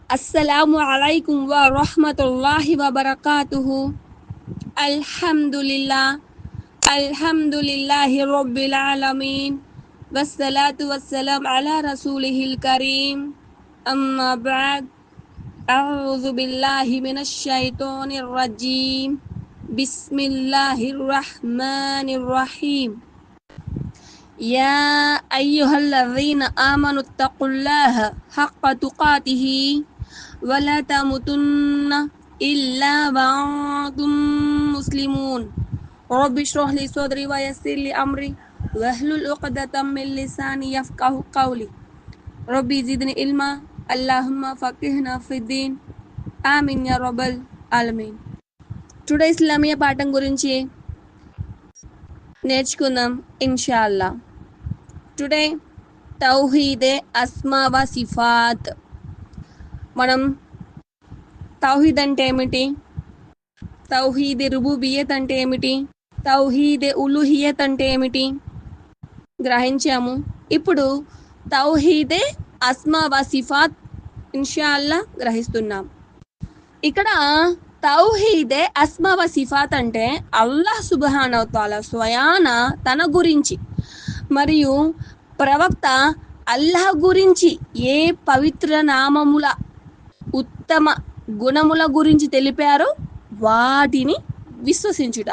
Assalamualaikum warahmatullahi wabarakatuh. Alhamdulillah. Alhamdulillahi rabbil alamin. Wassalatu wassalam ala rasulihil karim. Amma ba'd. A'udzu billahi minasy syaithanir rajim. Bismillahirrahmanirrahim. Ya ayyuhalladzina amanu taqullaha haqqa tuqatihi wa la tamutunna illa wa antum muslimun. Rabbi shrah li sadri wa yassir li amri wahlul 'uqdatam min lisani yafqahu qawli. Rabbi zidni ilma. Allahumma faqihna fid din. Amin ya rabbal alamin. Today Islamia పాఠం గురించి నేర్చుకుందాం ఇన్షాల్లా. Today తౌహీదే Asma వ సిఫాత్. మనం తౌహీద్ అంటే ఏమిటి, తౌహీదే రుబూబియత్ అంటే ఏమిటి, తౌహీదే ఉలుహియత్ అంటే ఏమిటి గ్రహించాము. ఇప్పుడు తౌహీదే అస్మా వ సిఫాత్ ఇన్షాల్లా గ్రహిస్తున్నాం. ఇక్కడ తౌహీదే అస్మా వ సిఫాత్ అంటే అల్లాహ్ సుబ్హానహు వ తఆలా స్వయాన తన గురించి మరియు ప్రవక్త అల్లాహ్ గురించి ఏ పవిత్ర నామముల ఉత్తమ గుణముల గురించి తెలిపారో వాటిని విశ్వసించుట.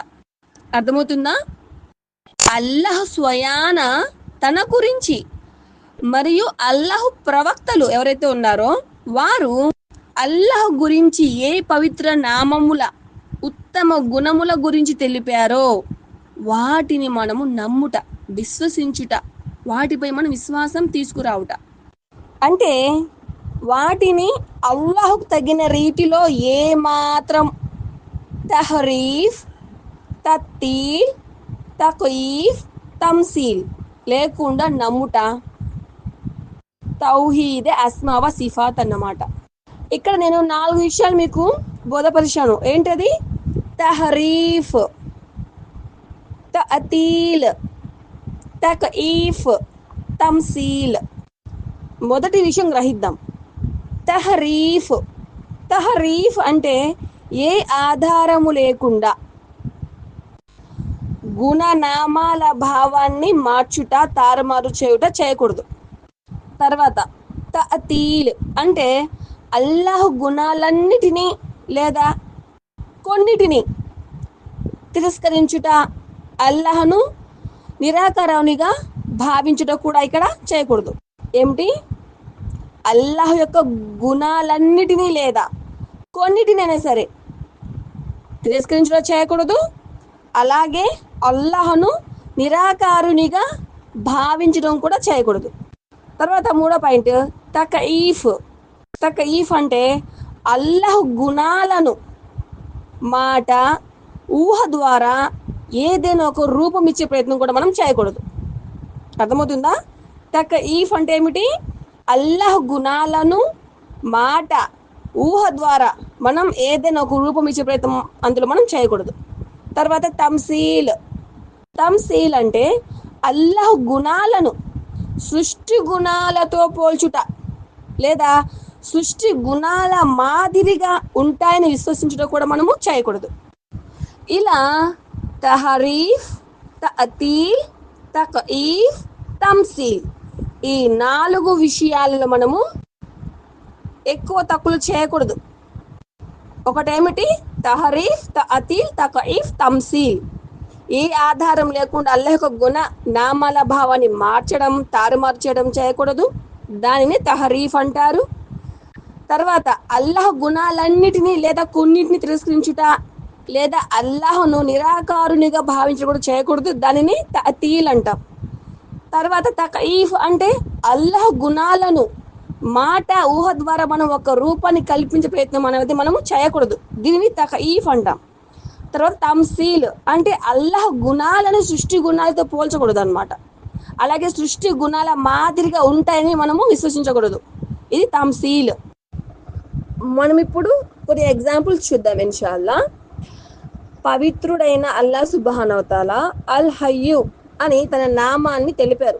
అర్థమవుతుందా? అల్లాహ్ స్వయాన తన గురించి మరియు అల్లాహ్ ప్రవక్తలు ఎవరైతే ఉన్నారో వారు అల్లాహ్ గురించి ఏ పవిత్ర నామముల ఉత్తమ గుణముల గురించి తెలిపారో వాటిని మనము నమ్ముట, విశ్వసించుట, వాటిపై మనం విశ్వాసం తీసుకురావుట. అంటే వాటిని అల్లాహ్కు తగిన రీతిలో ఏ మాత్రం తహరీఫ్, తత్తీల్, తక్యీఫ్, తమ్సీల్ లేకుండా నమ్ముట తౌహీదే అస్మా వ సిఫాత్ అన్నమాట. ఇక్కడ నేను 4 విషయాలు మీకు బోధపరిచాను. ఏంటది? తహరీఫ్, తఅతీల్, తక్యీఫ్, తమ్సీల్. మొదటి విషయం గ్రహిద్దాం. తహరీఫ్. తహరీఫ్ అంటే ఏ ఆధారము లేకుండా గుణనామాల భావాన్ని మార్చుట, తారుమారు చేయుట చేయకూడదు. తర్వాత తఅతీల్ అంటే అల్లాహ్ గుణాలన్నిటినీ లేదా కొన్నిటిని తిరస్కరించుట, అల్లాహ్ను నిరాకారానిగా భావించుట కూడా ఇక్కడ చేయకూడదు. ఏమిటి? అల్లాహ్ యొక్క గుణాలన్నిటినీ లేదా కొన్నిటినైనా సరే తిరస్కరించుట చేయకూడదు. అలాగే అల్లాహ్ను నిరాకారునిగా భావించడం కూడా చేయకూడదు. తర్వాత 3వ పాయింట్ తక్యీఫ్. తక్యీఫ్ అంటే అల్లాహ్ గుణాలను మాట, ఊహ ద్వారా ఏదైనా ఒక రూపం ఇచ్చే ప్రయత్నం కూడా మనం చేయకూడదు. అర్థమవుతుందా? తక్యీఫ్ అంటే ఏమిటి? అల్లాహ్ గుణాలను మాట, ఊహ ద్వారా మనం ఏదైనా ఒక రూపం ఇచ్చే ప్రయత్నం అందులో మనం చేయకూడదు. తర్వాత తమ్సీల్. తమ్సీల్ అంటే అల్లాహ్ గుణాలను సృష్టి గుణాలతో పోల్చుట లేదా సృష్టి గుణాల మాదిరిగా ఉంటాయని విశ్వసించుట కూడా మనము చేయకూడదు. ఇలా తహరీఫ్, తఅతీల్, తక్యీఫ్, తమ్సీల్ ఈ 4 విషయాలలో మనము ఎక్కువ తక్కువలు చేయకూడదు. ఒకటేమిటి? తహరీఫ్, తఅతీల్, తక్యీఫ్, తమ్సీల్. ఏ ఆధారం లేకుండా అల్లాహ్ యొక్క గుణ నామాల భావాన్ని మార్చడం, తారుమారు చేయడం చేయకూడదు. దానిని తహరీఫ్ అంటారు. తర్వాత అల్లాహ్ గుణాలన్నిటినీ లేదా కొన్నిటిని తిరస్కరించుట లేదా అల్లాహ్ను నిరాకారునిగా భావించడం కూడా చేయకూడదు. దానిని తఅతీల్ అంటాం. తర్వాత తక్యీఫ్ అంటే అల్లాహ్ గుణాలను మాట, ఊహ ద్వారా మనం ఒక రూపాన్ని కల్పించే ప్రయత్నం అనేది మనము చేయకూడదు. దీనిని తక్యీఫ్ అంటాం. తర్వాత తమ్సీల్ అంటే అల్లాహ్ గుణాలను సృష్టి గుణాలతో పోల్చకూడదు అన్నమాట. అలాగే సృష్టి గుణాల మాదిరిగా ఉంటాయని మనము విశ్వసించకూడదు. ఇది తమ్సీల్. మనం ఇప్పుడు కొన్ని ఎగ్జాంపుల్స్ చూద్దాం ఇన్షాల్లా. పవిత్రుడైన అల్లాహ్ సుబ్హానహు వ తఆలా అల్ హయ్యు అని తన నామాన్ని తెలిపారు.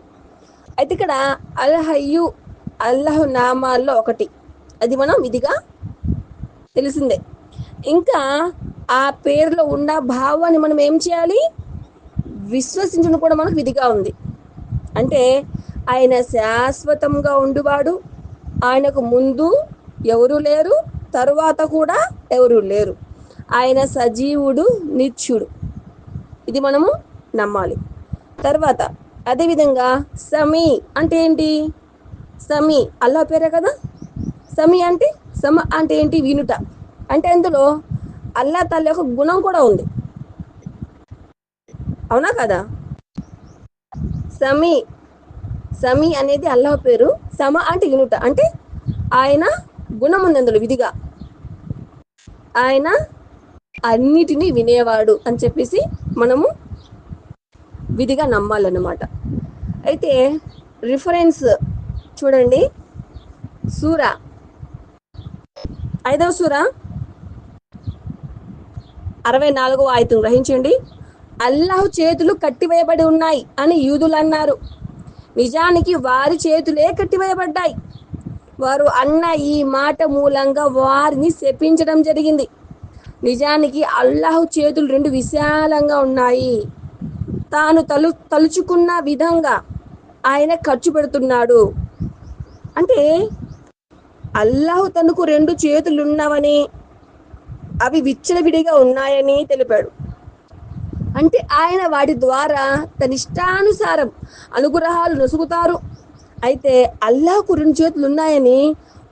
అయితే ఇక్కడ అల్ హయ్యు అల్లాహ్ నామాల్లో ఒకటి. అది మనం విధిగా తెలిసిందే. ఇంకా ఆ పేరులో ఉన్న భావాన్ని మనం ఏం చేయాలి, విశ్వసించడం కూడా మనకు విధిగా ఉంది. అంటే ఆయన శాశ్వతంగా ఉండువాడు, ఆయనకు ముందు ఎవరు లేరు, తరువాత కూడా ఎవరు లేరు, ఆయన సజీవుడు, నిత్యుడు. ఇది మనము నమ్మాలి. తర్వాత అదేవిధంగా సమీ అంటే ఏంటి, సమీ అల్లా పేరే కదా. సమీ అంటే సమ అంటే ఏంటి, వినుట. అంటే అందులో అల్లా తల్లి యొక్క గుణం కూడా ఉంది, అవునా కదా. సమీ సమీ అనేది అల్లాహ్ పేరు. సమ అంటే వినుట, అంటే ఆయన గుణం ఉంది అందులో విధిగా. ఆయన అన్నిటినీ వినేవాడు అని చెప్పేసి మనము విధిగా నమ్మాలన్నమాట. అయితే రిఫరెన్స్ చూడండి, సూరా 5వ సూరా 64వ ఆయతను గ్రహించండి. అల్లాహ్ చేతులు కట్టివేయబడి ఉన్నాయి అని యూదులు అన్నారు. నిజానికి వారి చేతులే కట్టివేయబడ్డాయి. వారు అన్న ఈ మాట మూలంగా వారిని శపించడం జరిగింది. నిజానికి అల్లాహ్ చేతులు 2 విశాలంగా ఉన్నాయి. తాను తలుచుకున్న విధంగా ఆయన ఖర్చు పెడుతున్నాడు. అంటే అల్లాహ్ తనకు 2 చేతులు ఉన్నవని, అవి విచ్చలవిడిగా ఉన్నాయని తెలిపాడు. అంటే ఆయన వాటి ద్వారా తన ఇష్టానుసారం అనుగ్రహాలు నొసుగుతారు. అయితే అల్లాహ్కు 2 చేతులు ఉన్నాయని,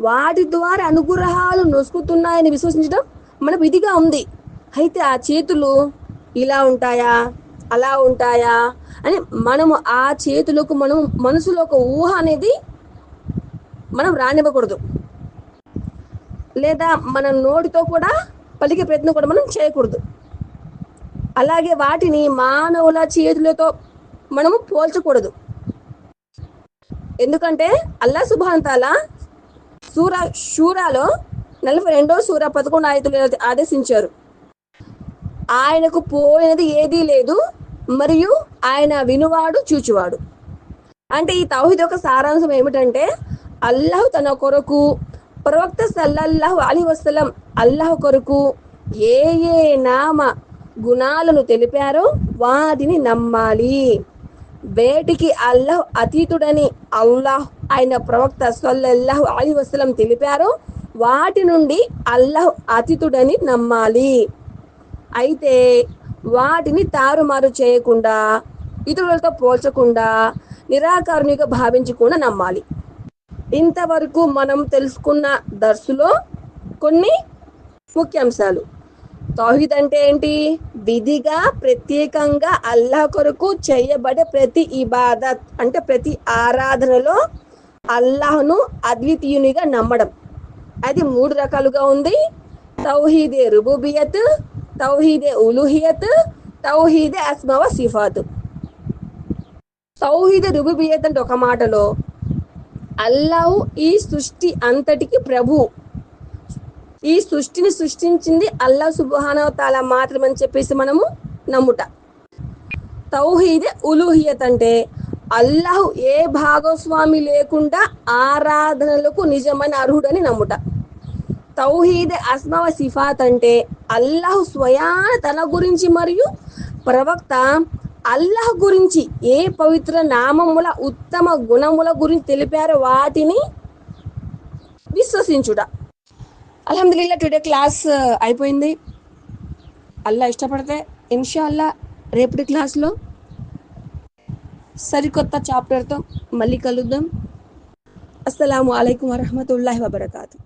వాటి ద్వారా అనుగ్రహాలు నొసుగుతున్నాయని విశ్వసించడం మన విధిగా ఉంది. అయితే ఆ చేతులు ఇలా ఉంటాయా, అలా ఉంటాయా అని మనము ఆ చేతులకు మనం మనసులో ఒక ఊహ అనేది మనం రానివ్వకూడదు. లేదా మన నోటితో కూడా పలికే ప్రయత్నం కూడా మనం చేయకూడదు. అలాగే వాటిని మానవుల చేతులతో మనము పోల్చకూడదు. ఎందుకంటే అల్లాహ్ సుబ్హానహు తాలా షూరాలో 42వ సూరా 11 ఆయతులు ఆదేశించారు. ఆయనకు పోయినది ఏదీ లేదు, మరియు ఆయన వినువాడు, చూచువాడు. అంటే ఈ తౌహీద్ యొక్క సారాంశం ఏమిటంటే, అల్లాహ్ తన కొరకు, ప్రవక్త సల్లల్లాహు అలైహి వసల్లం అల్లాహ్ కొరకు ఏ ఏ నామ గుణాలను తెలిపారో వాటిని నమ్మాలి. వేటికి అల్లాహ్ అతీతుడని అల్లాహ్ ఆయన ప్రవక్త సల్లల్లాహు అలైహి వసల్లం తెలిపారో వాటి నుండి అల్లాహ్ అతీతుడని నమ్మాలి. అయితే వాటిని తారుమారు చేయకుండా, ఇతరులతో పోల్చకుండా, నిరాకరణిగా భావించకుండా నమ్మాలి. ఇంతవరకు మనం తెలుసుకున్న దర్సులో కొన్ని ముఖ్యాంశాలు. తౌహీద్ అంటే ఏంటి? విధిగా ప్రత్యేకంగా అల్లాహ్ కొరకు చేయబడే ప్రతి ఇబాదత్, అంటే ప్రతి ఆరాధనలో అల్లాహ్ను అద్వితీయునిగా నమ్మడం. అది 3 రకాలుగా ఉంది. తౌహీదే రుబూబియత్, తౌహీదే ఉలూహియత్, తౌహీదే అస్మా వ సిఫాత్. తౌహీదే రుబూబియత్ అంటే ఒక మాటలో అల్లాహ్ ఈ సృష్టి అంతటికి ప్రభు, ఈ సృష్టిని సృష్టించింది అల్లాహ్ సుబ్హానహు తాలా మాత్రమని చెప్పేసి మనము నమ్ముట. తౌహీదే ఉలూహియత్ అంటే అల్లాహ్ ఏ భాగస్వామి లేకుండా ఆరాధనలకు నిజమైన అర్హుడని నమ్ముట. తౌహీదే అస్మా వ సిఫాత్ అంటే అల్లాహ్ స్వయాన తన గురించి మరియు ప్రవక్త అల్లాహ్ గురించి ఏ పవిత్ర నామముల, ఉత్తమ గుణముల గురించి తెలిపారో వాటిని విశ్వసించుట. అల్హమ్దులిల్లా, టుడే క్లాస్ అయిపోయింది. అల్లా ఇష్టపడితే ఇన్షాల్లా రేపటి క్లాస్లో సరికొత్త చాప్టర్తో మళ్ళీ కలుద్దాం. అస్సలాము అలైకుం వరహమతుల్లాహి వబరకాతు.